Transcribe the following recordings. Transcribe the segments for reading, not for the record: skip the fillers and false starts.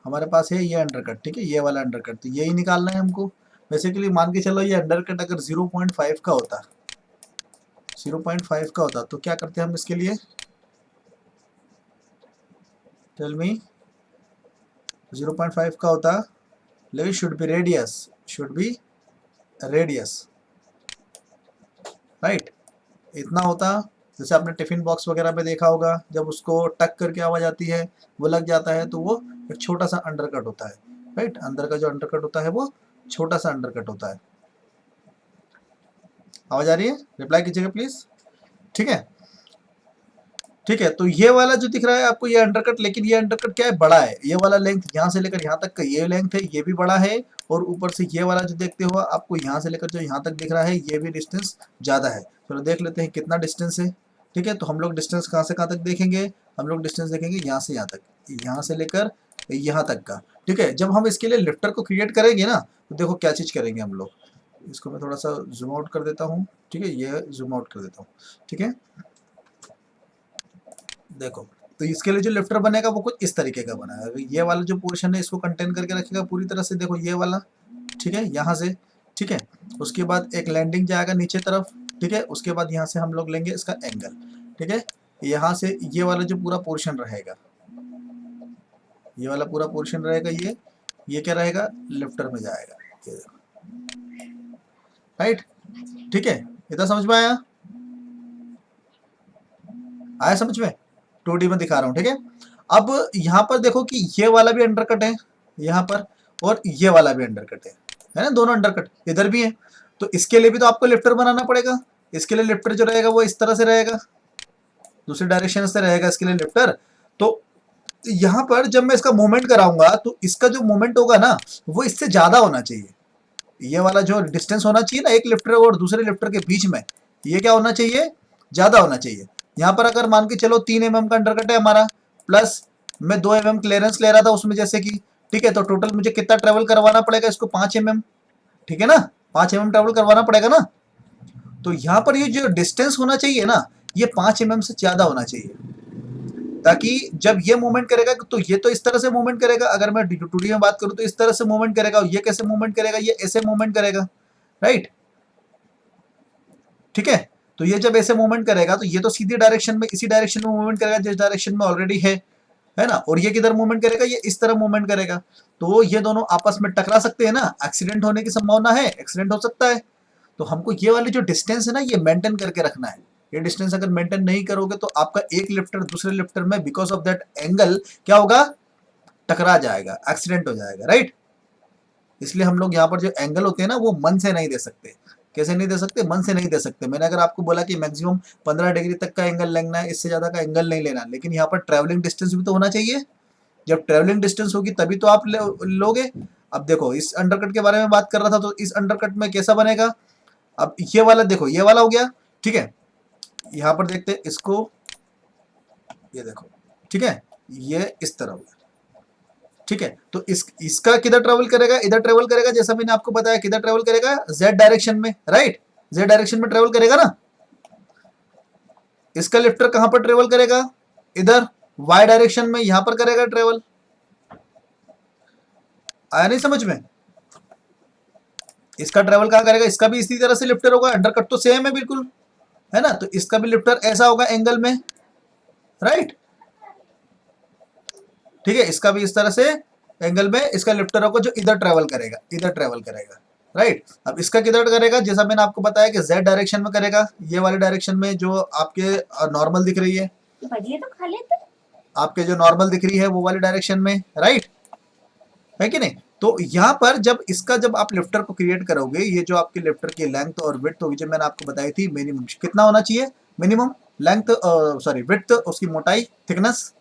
हमारे पास है ये अंडरकट, ठीक है, ये वाला अंडरकट, तो यही निकालना है हमको। बेसिकली मान के चलो ये अंडरकट अगर 0.5 का होता, 0.5 का होता तो क्या करते हैं हम इसके लिए, टेल मी। 0.5 का होता, लेकिन should be radius, should be radius, right. इतना होता, जैसे आपने टिफिन बॉक्स वगैरह में देखा होगा, जब उसको टक करके आवाज आती है, वो लग जाता है, तो वो एक छोटा सा अंडरकट होता है, राइट। अंदर का जो अंडरकट होता है वो छोटा सा अंडरकट होता है। आवाज आ रही है? रिप्लाई कीजिएगा प्लीज। ठीक है, ठीक है। तो ये वाला जो दिख रहा है आपको, ये अंडरकट, लेकिन ये अंडरकट क्या है, बड़ा है। ये वाला लेंथ यहाँ से लेकर यहाँ तक का ये लेंथ है, ये भी बड़ा है। और ऊपर से ये वाला जो देखते हो आपको, यहाँ से लेकर जो यहाँ तक दिख रहा है, ये भी डिस्टेंस ज़्यादा है। चलो देख लेते हैं कितना डिस्टेंस है। ठीक है, तो हम लोग डिस्टेंस कहाँ से कहाँ तक देखेंगे, हम लोग डिस्टेंस देखेंगे यहाँ से यहाँ तक, यहाँ से लेकर यहाँ तक का। ठीक है, जब हम इसके लिए लिफ्टर को क्रिएट करेंगे ना, तो देखो क्या चीज़ करेंगे हम लोग। इसको मैं थोड़ा सा जूम आउट कर देता हूँ। ठीक है, ये जूम आउट कर देता हूँ। ठीक है, देखो, तो इसके लिए जो लिफ्टर बनेगा वो कुछ इस तरीके का बना है। ये वाला जो पोर्शन है इसको कंटेन करके रखेगा पूरी तरह से, देखो ये वाला। ठीक है, यहाँ से, ठीक है, उसके बाद एक लैंडिंग जाएगा नीचे तरफ। ठीक है, उसके बाद यहाँ से हम लोग लेंगे इसका एंगल। ठीक है, यहाँ से ये वाला जो पूरा पोर्शन रहेगा, ये वाला पूरा पोर्शन रहेगा, ये क्या रहेगा, लिफ्टर में जाएगा, ये देखो, राइट। ठीक है, इतना समझ में आया? आया समझ में? 2D में दिखा रहा हूँ। ठीक है, अब यहाँ पर देखो कि ये वाला भी अंडरकट है यहाँ पर, और ये वाला भी अंडरकट है ना, दोनों अंडरकट इधर भी है। तो इसके लिए भी तो आपको लिफ्टर बनाना पड़ेगा। इसके लिए लिफ्टर जो रहेगा वो इस तरह से रहेगा, दूसरी डायरेक्शन से रहेगा इसके लिए लिफ्टर। तो यहाँ पर जब मैं इसका मूवमेंट कराऊंगा, तो इसका जो मूवमेंट होगा ना, वो इससे ज्यादा होना चाहिए। ये वाला जो डिस्टेंस होना चाहिए ना एक लिफ्टर और दूसरे लिफ्टर के बीच में, ये क्या होना चाहिए, ज्यादा होना चाहिए। यहाँ पर अगर मान के चलो 3 mm का अंडरकट है हमारा, प्लस मैं 2 mm क्लियरेंस ले रहा था उसमें जैसे कि, ठीक है, तो टोटल मुझे कितना ट्रेवल करवाना पड़ेगा इसको, 5 mm। ठीक है ना, 5 mm ट्रेवल करवाना पड़ेगा ना। तो यहाँ पर ये जो डिस्टेंस होना चाहिए ना, ये 5 mm से ज्यादा होना चाहिए, ताकि जब ये मूवमेंट करेगा तो ये तो इस तरह से मूवमेंट करेगा, अगर मैं 2D में बात करूं तो इस तरह से मूवमेंट करेगा, और ये कैसे मूवमेंट करेगा, ये ऐसे मूवमेंट करेगा, राइट। ठीक है, तो ये जब ऐसे मूवमेंट करेगा तो ये तो सीधी डायरेक्शन में, इसी डायरेक्शन में मूवमेंट करेगा जिस डायरेक्शन में ऑलरेडी है ना। और ये किधर मूवमेंट करेगा, ये इस तरह मूवमेंट करेगा। तो ये दोनों आपस में टकरा सकते हैं ना, एक्सीडेंट होने की संभावना है, एक्सीडेंट हो सकता है। तो हमको ये वाली जो डिस्टेंस है ना, ये मेंटेन करके रखना है। ये डिस्टेंस अगर मेंटेन नहीं करोगे तो आपका एक लिफ्टर दूसरे लिफ्टर में बिकॉज ऑफ दैट एंगल क्या होगा, टकरा जाएगा, एक्सीडेंट हो जाएगा, राइट। इसलिए हम लोग यहाँ पर जो एंगल होते हैं ना, वो मन से नहीं दे सकते। कैसे नहीं दे सकते, मन से नहीं दे सकते। मैंने अगर आपको बोला कि मैक्सिमम 15 डिग्री तक का एंगल लेना है, इससे ज्यादा का एंगल नहीं लेना, लेकिन यहाँ पर ट्रैवलिंग डिस्टेंस भी तो होना चाहिए। जब ट्रैवलिंग डिस्टेंस होगी तभी तो आप लोगे। अब देखो, इस अंडरकट के बारे में बात कर रहा था, तो इस अंडरकट में कैसा बनेगा। अब ये वाला देखो, ये वाला हो गया, ठीक है। यहाँ पर देखते हैं इसको, ये देखो, ठीक है, ये इस तरह हो गया। ठीक है, तो इसका किधर ट्रेवल करेगा, इधर ट्रेवल करेगा, जैसा मैंने आपको बताया, किधर ट्रेवल करेगा, जेड डायरेक्शन में, राइट। जेड डायरेक्शन में ट्रेवल करेगा ना। इसका लिफ्टर कहां पर ट्रेवल करेगा, इधर वाई डायरेक्शन में, यहां पर करेगा ट्रेवल। आया नहीं समझ में? इसका ट्रेवल कहां करेगा, इसका भी इसी तरह से लिफ्टर होगा, अंडरकट तो सेम है बिल्कुल, है ना। तो इसका भी लिफ्टर ऐसा होगा एंगल में, राइट। ठीक है, इसका भी इस तरह से एंगल में इसका लिफ्टर होगा, जो इधर ट्रेवल करेगा, इधर ट्रेवल करेगा, राइट। अब इसका किधर करेगा, जैसा मैंने आपको बताया कि जेड डायरेक्शन में करेगा, ये वाले डायरेक्शन में जो आपके नॉर्मल दिख रही है, भजिए तो खा लेते, आपके जो नॉर्मल दिख रही है वो वाले डायरेक्शन में, राइट, है कि नहीं। तो यहाँ पर जब आप लिफ्टर को क्रिएट करोगे, ये जो आपके लिफ्टर की लेंथ और विड्थ होगी, जो मैंने आपको बताई थी, मिनिमम कितना होना चाहिए, मिनिमम लेंथ, सॉरी विड्थ, उसकी मोटाई, थिकनेस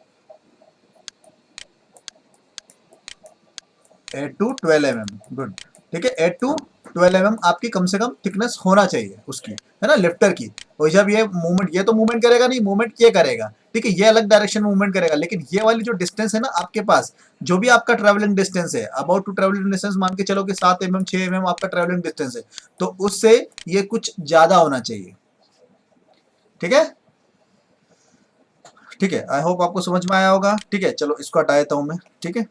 8 to 12 mm, गुड। ठीक है, 8 to 12 mm आपकी कम से कम थिकनेस होना चाहिए उसकी, है ना, लिफ्टर की। और जब ये मूवमेंट, ये तो मूवमेंट करेगा नहीं, मूवमेंट ये करेगा, ठीक है, ये अलग डायरेक्शन में मूवमेंट करेगा, लेकिन ये वाली जो डिस्टेंस है ना आपके पास, जो भी आपका ट्रेवलिंग डिस्टेंस है, अबाउट टू ट्रेवलिंग डिस्टेंस मान के चलो कि 7 mm 6 mm आपका ट्रेवलिंग डिस्टेंस है, तो उससे ये कुछ ज्यादा होना चाहिए। ठीक है, ठीक है, आई होप आपको समझ में आया होगा। ठीक है, चलो इसको हटा देता हूं मैं। ठीक है,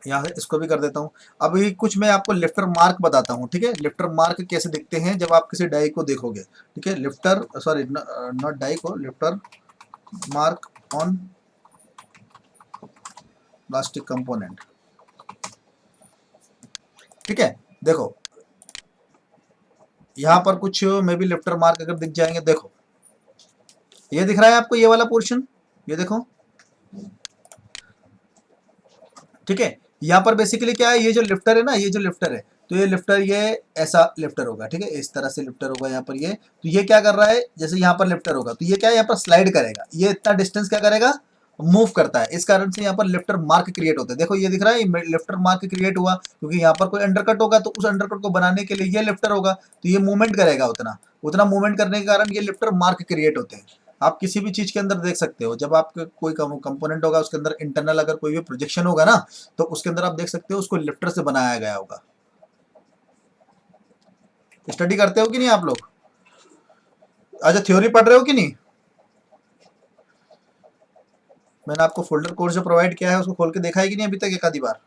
यहाँ से इसको भी कर देता हूँ। अभी कुछ मैं आपको लिफ्टर मार्क बताता हूँ, ठीक है। लिफ्टर मार्क कैसे दिखते हैं जब आप किसी डाई को देखोगे, ठीक है। लिफ्टर, सॉरी नॉट डाई को, lifter mark on plastic component, ठीक है। देखो यहाँ पर कुछ मे बी लिफ्टर मार्क अगर दिख जाएंगे, देखो ये दिख रहा है आपको, ये वाला पोर्शन, ये देखो, ठीक है। यहाँ पर बेसिकली क्या है, ये जो लिफ्टर है ना, ये जो लिफ्टर है, तो ये लिफ्टर, ये ऐसा लिफ्टर होगा, ठीक है, इस तरह से लिफ्टर होगा यहाँ पर ये। तो ये क्या कर रहा है, जैसे यहाँ पर लिफ्टर होगा तो ये क्या है, यहाँ पर स्लाइड करेगा, ये इतना डिस्टेंस क्या करेगा, मूव करता है। इस कारण से यहाँ पर लिफ्टर मार्क क्रिएट होता है। देखो ये दिख रहा है, लिफ्टर मार्क क्रिएट हुआ क्योंकि यहाँ पर कोई अंडरकट होगा, तो उस अंडरकट को बनाने के लिए ये लिफ्टर होगा, तो ये मूवमेंट करेगा, उतना उतना मूवमेंट करने के कारण ये लिफ्टर मार्क क्रिएट होते हैं। आप किसी भी चीज के अंदर देख सकते हो, जब आपके कोई कंपोनेंट होगा उसके अंदर इंटरनल अगर कोई भी प्रोजेक्शन होगा ना, तो उसके अंदर आप देख सकते हो उसको लिफ्टर से बनाया गया होगा। स्टडी करते हो कि नहीं आप लोग? अच्छा, थ्योरी पढ़ रहे हो कि नहीं? मैंने आपको फोल्डर कोर्स जो प्रोवाइड किया है उसको खोल के देखा है कि नहीं अभी तक एक आधी बार?